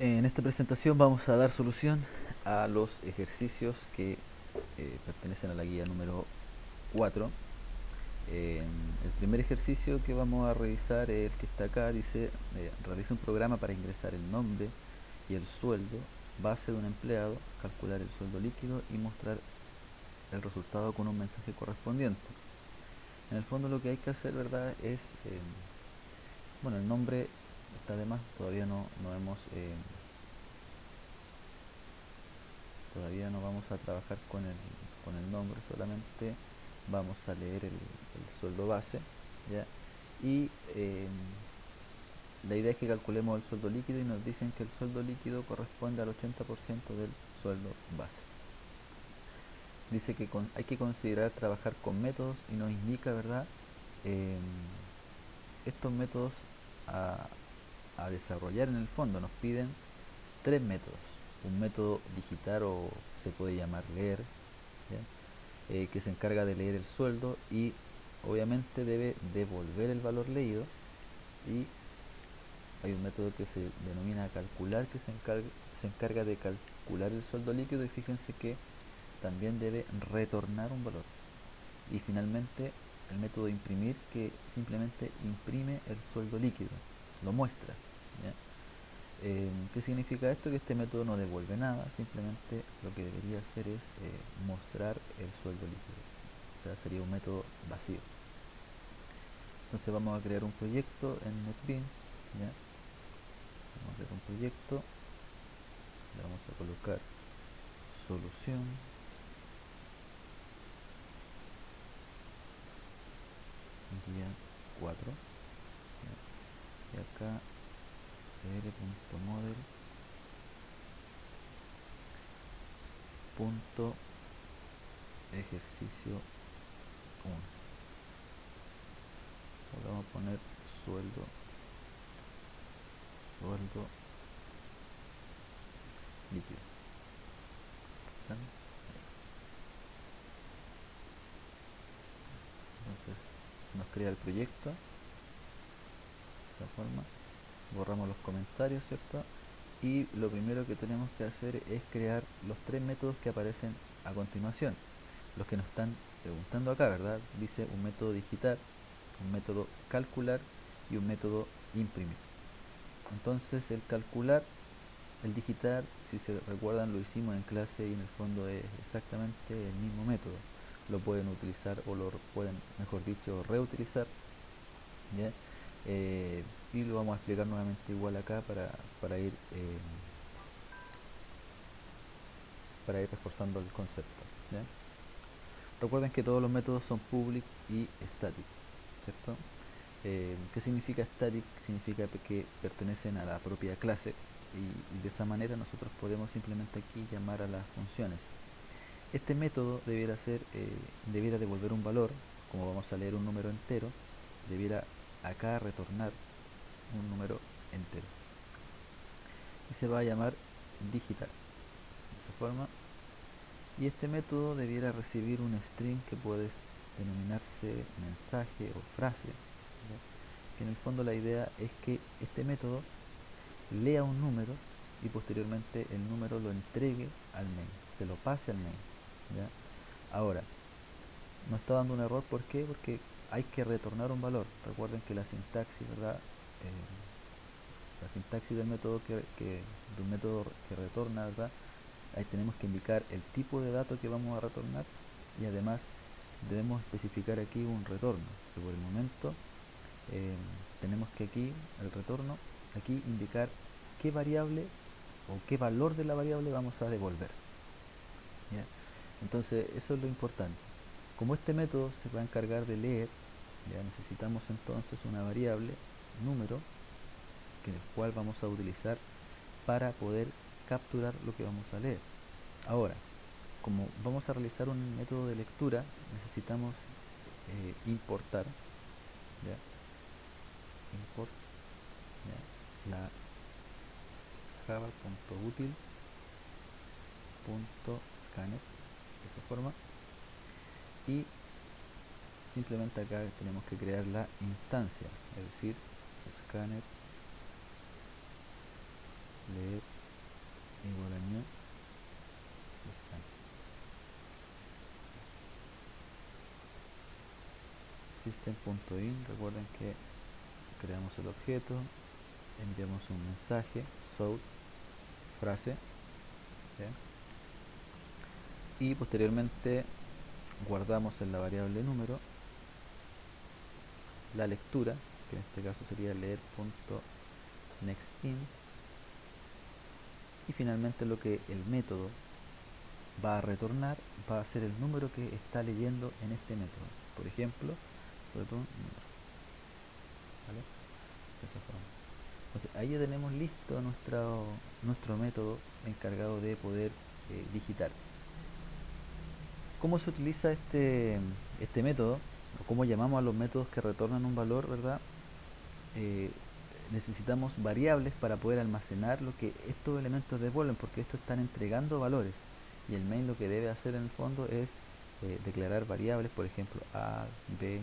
En esta presentación vamos a dar solución a los ejercicios que pertenecen a la guía número 4. El primer ejercicio que vamos a revisar es el que está acá. Dice, realiza un programa para ingresar el nombre y el sueldo base de un empleado, calcular el sueldo líquido y mostrar el resultado con un mensaje correspondiente. En el fondo lo que hay que hacer, ¿verdad? Es, bueno, el nombre está de más, todavía no vamos a trabajar con el nombre, solamente vamos a leer el sueldo base, ¿ya? Y la idea es que calculemos el sueldo líquido y nos dicen que el sueldo líquido corresponde al 80% del sueldo base. Dice que hay que considerar trabajar con métodos y nos indica, ¿verdad? Eh, Estos métodos a, a desarrollar en el fondo nos piden tres métodos. Un método digitar o se puede llamar leer, ¿ya? Que se encarga de leer el sueldo y obviamente debe devolver el valor leído. Y hay un método que se denomina calcular, que se encarga de calcular el sueldo líquido y fíjense que también debe retornar un valor. Y finalmente el método imprimir, que simplemente imprime el sueldo líquido, lo muestra, ¿ya? ¿Qué significa esto? Que este método no devuelve nada, simplemente lo que debería hacer es mostrar el sueldo líquido. O sea, sería un método vacío. Entonces vamos a crear un proyecto en NetBeans, ¿ya? Vamos a crear un proyecto, le vamos a colocar solución, guía 4, ¿ya? Y acá cl.model punto ejercicio 1. Ahora vamos a poner sueldo, sueldo líquido. ¿Están? Entonces nos crea el proyecto de esta forma, borramos los comentarios, ¿cierto? Y lo primero que tenemos que hacer es crear los tres métodos que aparecen a continuación, los que nos están preguntando acá, ¿verdad? Dice un método digitar, un método calcular y un método imprimir. Entonces el calcular, el digitar, si se recuerdan, lo hicimos en clase y en el fondo es exactamente el mismo método. Lo pueden utilizar o lo pueden, mejor dicho, reutilizar, ¿ya? Y lo vamos a explicar nuevamente igual acá para ir para ir reforzando el concepto, ¿ya? Recuerden que todos los métodos son public y static, ¿cierto? ¿Qué significa static? Significa que pertenecen a la propia clase y de esa manera nosotros podemos simplemente aquí llamar a las funciones. Este método debiera devolver un valor, como vamos a leer un número entero, debiera acá retornar un número entero. Y se va a llamar digital, de esa forma. Y este método debiera recibir un string que puede denominarse mensaje o frase, ¿ya? Que en el fondo la idea es que este método lea un número y posteriormente el número lo entregue al main, se lo pase al main, ¿ya? Ahora, no está dando un error, ¿por qué? Porque hay que retornar un valor. Recuerden que la sintaxis, ¿verdad? La sintaxis de un método que retorna, ¿verdad? Ahí tenemos que indicar el tipo de dato que vamos a retornar y además debemos especificar aquí un retorno, que por el momento eh, tenemos que aquí, el retorno, aquí indicar qué variable o qué valor de la variable vamos a devolver, ¿ya? Entonces eso es lo importante. Como este método se va a encargar de leer, ya necesitamos entonces una variable número, que el cual vamos a utilizar para poder capturar lo que vamos a leer. Ahora, como vamos a realizar un método de lectura, necesitamos importar, ¿ya? Import, ¿ya? La java.util.scanner, de esa forma, y simplemente acá tenemos que crear la instancia, es decir, scanner leer item.in, recuerden que creamos el objeto, enviamos un mensaje, south, frase, ¿ya? Y posteriormente guardamos en la variable número la lectura, que en este caso sería leer.nextInt, y finalmente lo que el método va a retornar va a ser el número que está leyendo en este método. Por ejemplo, return número, ¿vale? De esa forma. Entonces ahí ya tenemos listo nuestro método encargado de poder digitar. ¿Cómo se utiliza este método? O cómo llamamos a los métodos que retornan un valor, ¿verdad? Eh, necesitamos variables para poder almacenar lo que estos elementos devuelven, porque estos están entregando valores. Y el main lo que debe hacer en el fondo es declarar variables, por ejemplo, A, B y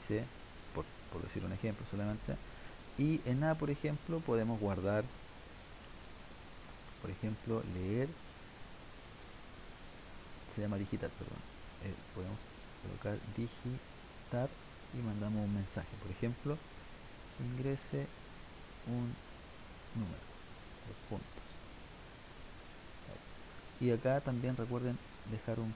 C, por decir un ejemplo solamente. Y en A, por ejemplo, podemos guardar, por ejemplo, leer, se llama digitar, perdón. Podemos colocar digitar y mandamos un mensaje. Por ejemplo, ingrese un número, 2 puntos. Y acá también recuerden dejar un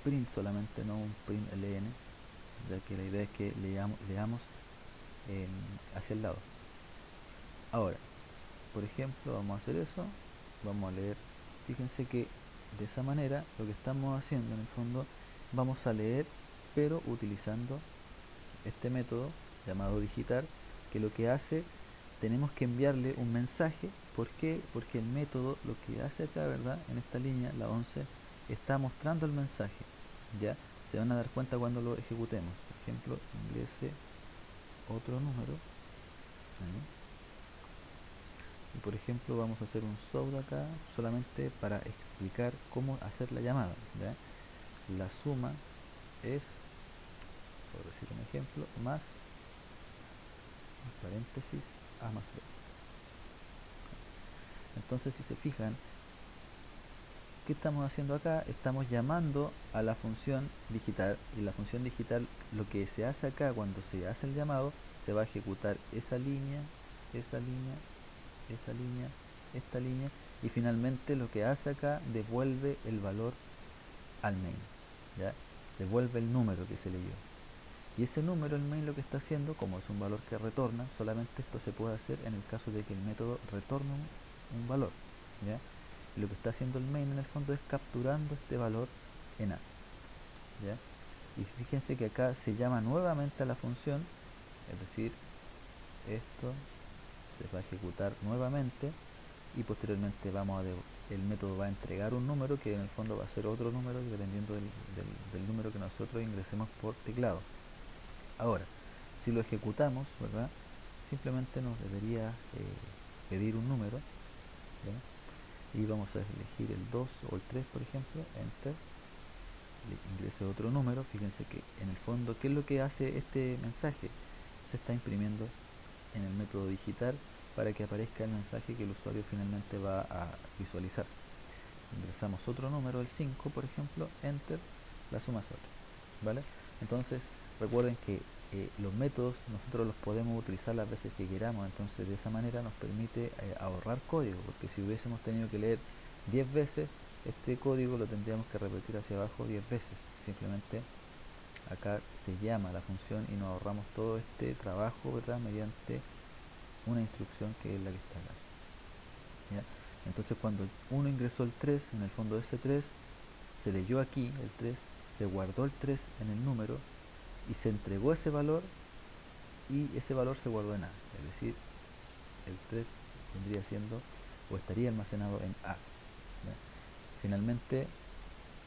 print solamente, no un print ln, ya que la idea es que leamos hacia el lado. Ahora, por ejemplo, vamos a hacer eso, vamos a leer. Fíjense que de esa manera lo que estamos haciendo en el fondo, vamos a leer, pero utilizando este método llamado digitar, que lo que hace, tenemos que enviarle un mensaje. ¿Por qué? Porque el método lo que hace acá, ¿verdad? En esta línea, la 11, está mostrando el mensaje, ¿ya? Se van a dar cuenta cuando lo ejecutemos. Por ejemplo, ingrese otro número, ¿sí? Y por ejemplo vamos a hacer un south acá solamente para explicar cómo hacer la llamada, ¿ya? La suma es, por decir un ejemplo, más, en paréntesis, A más B. Entonces, si se fijan, ¿qué estamos haciendo acá? Estamos llamando a la función digital, y la función digital, lo que se hace acá cuando se hace el llamado, se va a ejecutar esa línea, esa línea, esa línea, esta línea, y finalmente lo que hace acá, devuelve el valor al main, ¿ya? Devuelve el número que se leyó. Y ese número, el main, lo que está haciendo, como es un valor que retorna, solamente esto se puede hacer en el caso de que el método retorne un valor, ¿ya? Y lo que está haciendo el main en el fondo es capturando este valor en A, ¿ya? Y fíjense que acá se llama nuevamente a la función, es decir, esto se va a ejecutar nuevamente y posteriormente el método va a entregar un número que en el fondo va a ser otro número dependiendo del número que nosotros ingresemos por teclado. Ahora, si lo ejecutamos, ¿verdad? Simplemente nos debería pedir un número, ¿ya? Y vamos a elegir el 2 o el 3, por ejemplo, enter, le ingrese otro número. Fíjense que en el fondo, ¿qué es lo que hace este mensaje? Se está imprimiendo en el método digitar para que aparezca el mensaje que el usuario finalmente va a visualizar. Ingresamos otro número, el 5, por ejemplo, enter, la suma sale, ¿vale? Entonces recuerden que los métodos nosotros los podemos utilizar las veces que queramos, entonces de esa manera nos permite ahorrar código, porque si hubiésemos tenido que leer 10 veces este código, lo tendríamos que repetir hacia abajo 10 veces. Simplemente acá se llama la función y nos ahorramos todo este trabajo, ¿verdad? Mediante una instrucción que es la que está acá, ¿ya? Entonces cuando uno ingresó el 3, en el fondo ese 3 se leyó aquí, el 3, se guardó el 3 en el número y se entregó ese valor, y ese valor se guardó en A, es decir, el 3 vendría siendo o estaría almacenado en A, ¿ya? Finalmente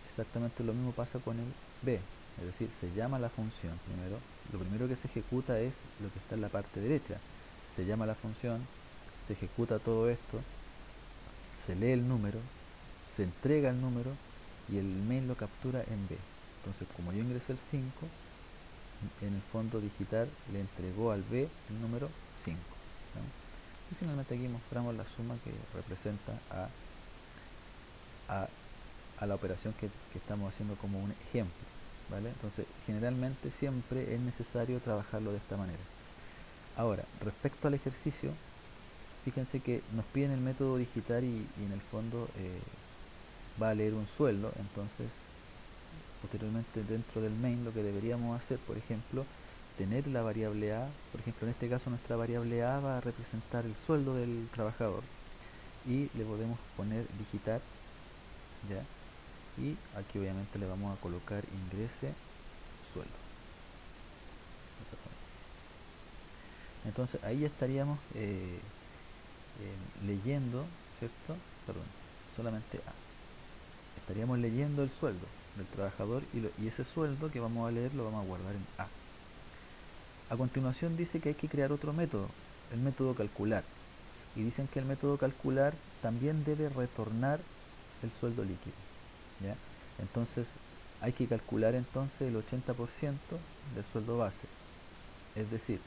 exactamente lo mismo pasa con el B, es decir, se llama la función primero, lo primero que se ejecuta es lo que está en la parte derecha, se llama la función, se ejecuta todo esto, se lee el número, se entrega el número y el main lo captura en B. Entonces, como yo ingresé el 5, en el fondo digitar le entregó al B el número 5, ¿no? Y finalmente aquí mostramos la suma que representa a la operación que estamos haciendo como un ejemplo, ¿vale? Entonces, generalmente siempre es necesario trabajarlo de esta manera. Ahora, respecto al ejercicio, fíjense que nos piden el método digitar y en el fondo va a leer un sueldo. Entonces, posteriormente dentro del main lo que deberíamos hacer, por ejemplo, tener la variable a, por ejemplo en este caso nuestra variable a va a representar el sueldo del trabajador y le podemos poner digitar, ¿ya? Y aquí obviamente le vamos a colocar ingrese sueldo. Entonces ahí ya estaríamos leyendo, ¿cierto? Perdón, solamente a. Estaríamos leyendo el sueldo del trabajador y ese sueldo que vamos a leer lo vamos a guardar en a. A continuación dice que hay que crear otro método, el método calcular. Y dicen que el método calcular también debe retornar el sueldo líquido, ¿ya? Entonces hay que calcular entonces el 80% del sueldo base. Es decir,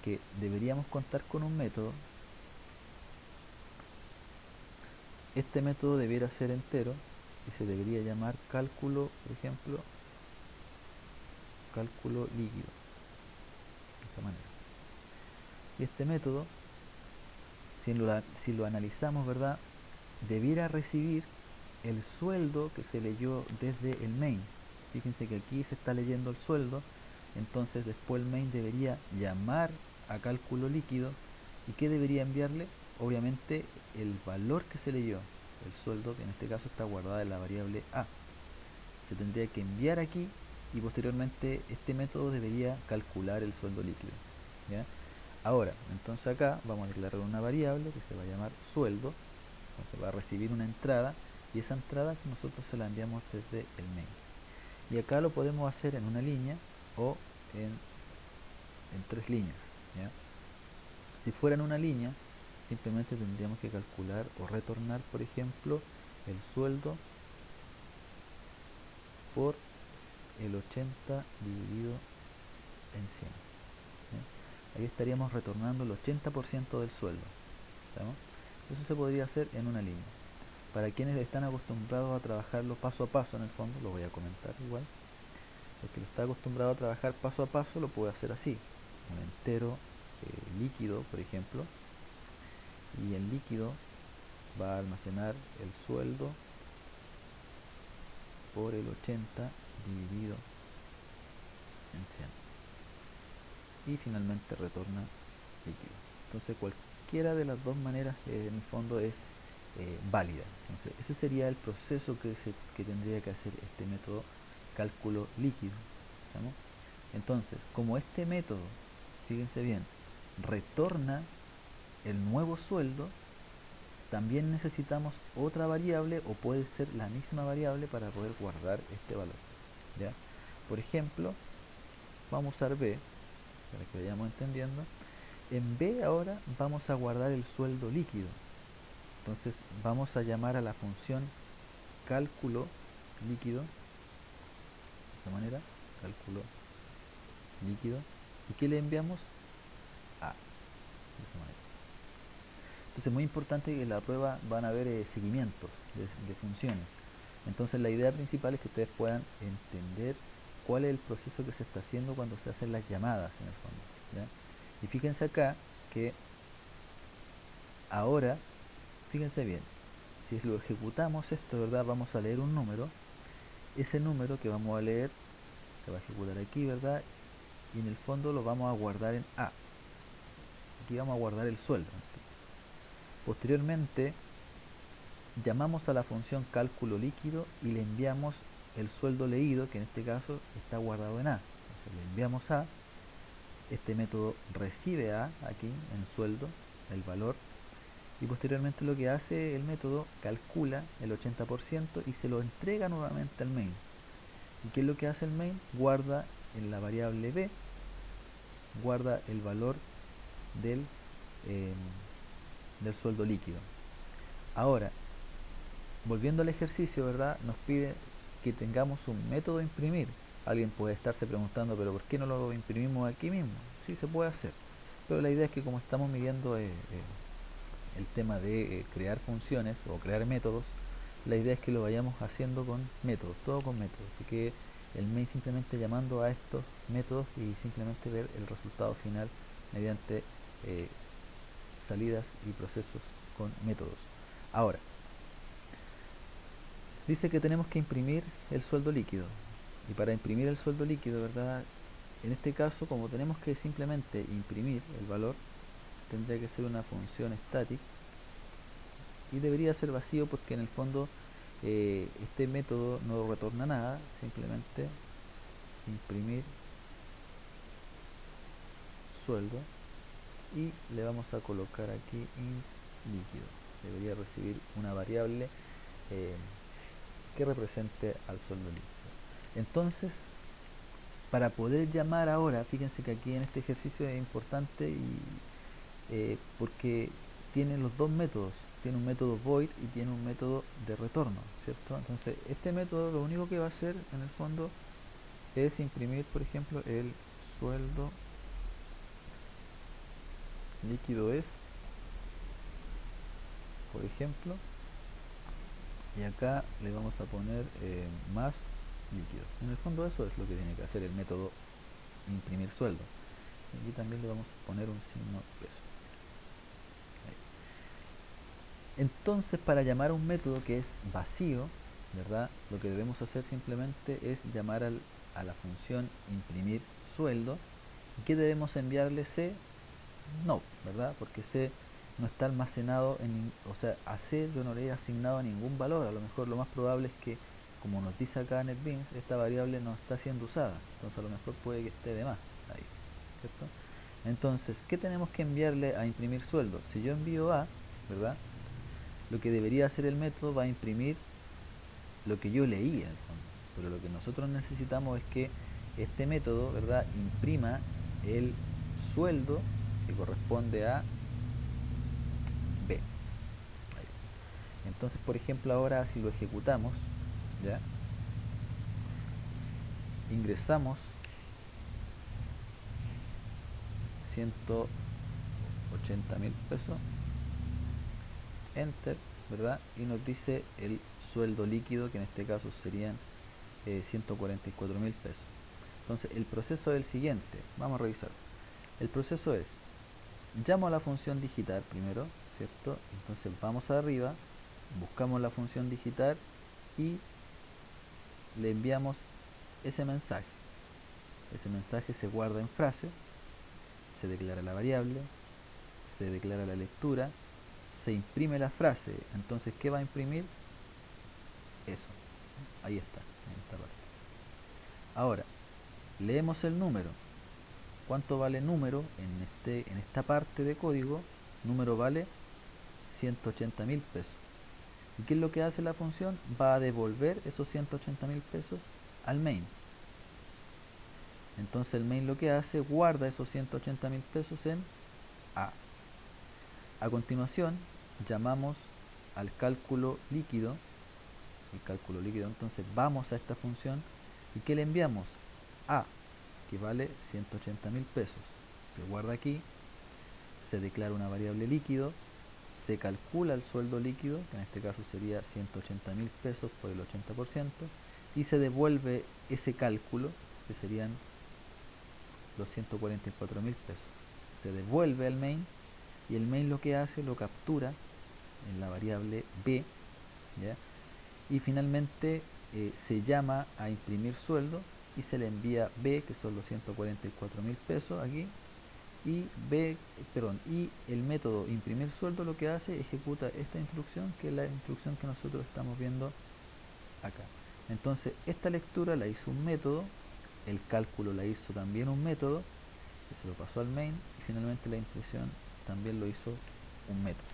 que deberíamos contar con un método. Este método debiera ser entero y se debería llamar cálculo, por ejemplo, cálculo líquido. De esta manera. Y este método, si lo analizamos, ¿verdad? Debiera recibir el sueldo que se leyó desde el main. Fíjense que aquí se está leyendo el sueldo, entonces después el main debería llamar a cálculo líquido. ¿Y qué debería enviarle? Obviamente el valor que se leyó, el sueldo, que en este caso está guardada en la variable a. Se tendría que enviar aquí y posteriormente este método debería calcular el sueldo líquido, ¿ya? Ahora, entonces acá vamos a declarar una variable que se va a llamar sueldo. Entonces va a recibir una entrada y esa entrada nosotros se la enviamos desde el main. Y acá lo podemos hacer en una línea o en tres líneas, ¿ya? Si fuera en una línea, simplemente tendríamos que calcular o retornar, por ejemplo, el sueldo por el 80 dividido en 100, ¿ya? Ahí estaríamos retornando el 80% del sueldo, ¿sabes? Eso se podría hacer en una línea. Para quienes están acostumbrados a trabajarlo paso a paso, en el fondo, lo voy a comentar igual. El que lo está acostumbrado a trabajar paso a paso lo puede hacer así. Un entero líquido, por ejemplo, y el líquido va a almacenar el sueldo por el 80 dividido en 100. Y finalmente retorna líquido. Entonces cualquiera de las dos maneras en el fondo es válida. Entonces ese sería el proceso que tendría que hacer este método cálculo líquido, ¿estamos? Entonces, como este método, fíjense bien, retorna el nuevo sueldo, también necesitamos otra variable o puede ser la misma variable para poder guardar este valor, ¿ya? Por ejemplo, vamos a usar b para que vayamos entendiendo. En b ahora vamos a guardar el sueldo líquido. Entonces vamos a llamar a la función cálculo líquido de esa manera, cálculo líquido. ¿Y qué le enviamos? A, de esa manera. Entonces es muy importante que en la prueba van a haber seguimientos de funciones. Entonces la idea principal es que ustedes puedan entender cuál es el proceso que se está haciendo cuando se hacen las llamadas en el fondo, ¿ya? Y fíjense acá que ahora, fíjense bien, si lo ejecutamos esto, ¿verdad? Vamos a leer un número. Ese número que vamos a leer se va a ejecutar aquí, ¿verdad? Y en el fondo lo vamos a guardar en A. Aquí vamos a guardar el sueldo. Posteriormente llamamos a la función cálculo líquido y le enviamos el sueldo leído, que en este caso está guardado en A. Entonces le enviamos A, este método recibe A aquí en sueldo, el valor, y posteriormente lo que hace el método calcula el 80% y se lo entrega nuevamente al main. ¿Y qué es lo que hace el main? Guarda en la variable b, guarda el valor del, eh, del sueldo líquido. Ahora, volviendo al ejercicio, ¿verdad? Nos pide que tengamos un método de imprimir. Alguien puede estarse preguntando, pero ¿por qué no lo imprimimos aquí mismo? Sí, se puede hacer. Pero la idea es que como estamos midiendo el tema de crear funciones o crear métodos, la idea es que lo vayamos haciendo con métodos, todo con métodos. Así que el main simplemente llamando a estos métodos y simplemente ver el resultado final mediante salidas y procesos con métodos. Ahora, dice que tenemos que imprimir el sueldo líquido. Y para imprimir el sueldo líquido, ¿verdad? En este caso, como tenemos que simplemente imprimir el valor, tendría que ser una función static y debería ser vacío porque en el fondo este método no retorna nada, simplemente imprimir sueldo y le vamos a colocar aquí int líquido. Debería recibir una variable eh, que represente al sueldo líquido. Entonces, para poder llamar ahora, fíjense que aquí en este ejercicio es importante y porque tiene los dos métodos, tiene un método void y tiene un método de retorno, ¿cierto? Entonces este método lo único que va a hacer en el fondo es imprimir, por ejemplo, el sueldo líquido es, por ejemplo, y acá le vamos a poner más líquido. En el fondo eso es lo que tiene que hacer el método imprimir sueldo. Y aquí también le vamos a poner un signo peso. Entonces, para llamar a un método que es vacío, ¿verdad? Lo que debemos hacer simplemente es llamar a la función imprimir sueldo. ¿Y qué debemos enviarle? C, no, ¿verdad? Porque C no está almacenado o sea, a C yo no le he asignado ningún valor. A lo mejor lo más probable es que, como nos dice acá NetBeans, esta variable no está siendo usada. Entonces a lo mejor puede que esté de más ahí, ¿cierto? Entonces, ¿qué tenemos que enviarle a imprimir sueldo? Si yo envío A, ¿verdad? Lo que debería hacer el método va a imprimir lo que yo leí en el fondo. Pero lo que nosotros necesitamos es que este método, ¿verdad?, imprima el sueldo que corresponde a B. Entonces, por ejemplo, ahora si lo ejecutamos, ¿ya? Ingresamos 180.000 pesos, enter, ¿verdad? Y nos dice el sueldo líquido, que en este caso serían 144.000 pesos. Entonces el proceso es el siguiente, vamos a revisar. El proceso es, llamo a la función digitar primero, ¿cierto? Entonces vamos arriba, buscamos la función digitar y le enviamos ese mensaje. Ese mensaje se guarda en frase, se declara la variable, se declara la lectura, se imprime la frase. Entonces, ¿qué va a imprimir? Eso. Ahí está, en esta parte. Ahora, leemos el número. ¿Cuánto vale número en esta parte de código? Número vale 180.000 pesos. ¿Y qué es lo que hace la función? Va a devolver esos 180.000 pesos al main. Entonces el main lo que hace, guarda esos 180.000 pesos en A. A continuación, llamamos al cálculo líquido. El cálculo líquido, entonces vamos a esta función y ¿qué le enviamos? A, que vale 180.000 pesos. Se guarda aquí, se declara una variable líquido, se calcula el sueldo líquido, que en este caso sería 180.000 pesos por el 80%, y se devuelve ese cálculo, que serían los 144.000 pesos. Se devuelve al main y el main lo que hace lo captura en la variable B, ¿ya? Y finalmente se llama a imprimir sueldo y se le envía B, que son los 144.000 pesos aquí, y y el método imprimir sueldo lo que hace, ejecuta esta instrucción, que es la instrucción que nosotros estamos viendo acá. Entonces esta lectura la hizo un método, el cálculo la hizo también un método, que se lo pasó al main, y finalmente la impresión también lo hizo un método.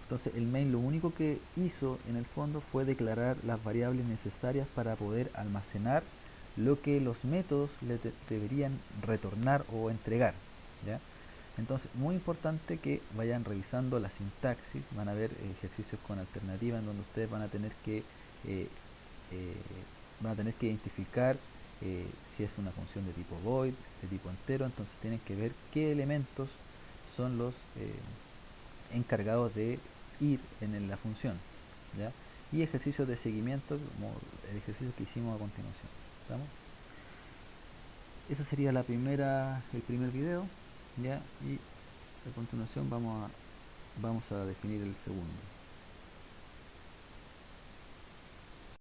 Entonces el main lo único que hizo en el fondo fue declarar las variables necesarias para poder almacenar lo que los métodos le deberían retornar o entregar, ¿ya? Entonces, muy importante que vayan revisando la sintaxis, van a ver ejercicios con alternativa en donde ustedes eh, eh, van a tener que identificar si es una función de tipo void, de tipo entero, entonces tienen que ver qué elementos son los encargados de ir en la función, ¿ya? Y ejercicios de seguimiento como el ejercicio que hicimos a continuación. ¿Estamos? Esa sería el primer video, ¿ya? Y a continuación vamos a definir el segundo.